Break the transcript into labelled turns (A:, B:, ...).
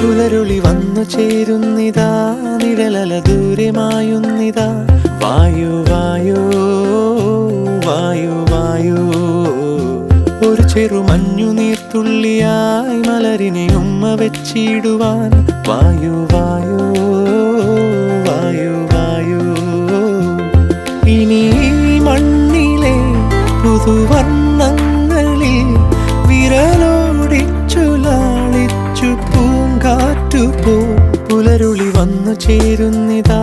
A: പുലരുളി വന്നു ചേരുന്നിതാ, നിഴലല ദൂരെ മായുന്നിതാ. വായു വായോ വായു വായോ, ഒരു ചെറുമഞ്ഞു നീർത്തുള്ളിയായി മലരിനെ ഉമ്മ വെച്ചിടുവാൻ. വായു വായോ വായു വായോ, ഇനി മണ്ണിലെ പുതുവർണ്ണങ്ങളിൽ വിരലോടിച്ചു ലാളിച്ചു പൂങ്കാറ്റുപോ. പുലരുളി വന്നു ചേരുന്നിതാ,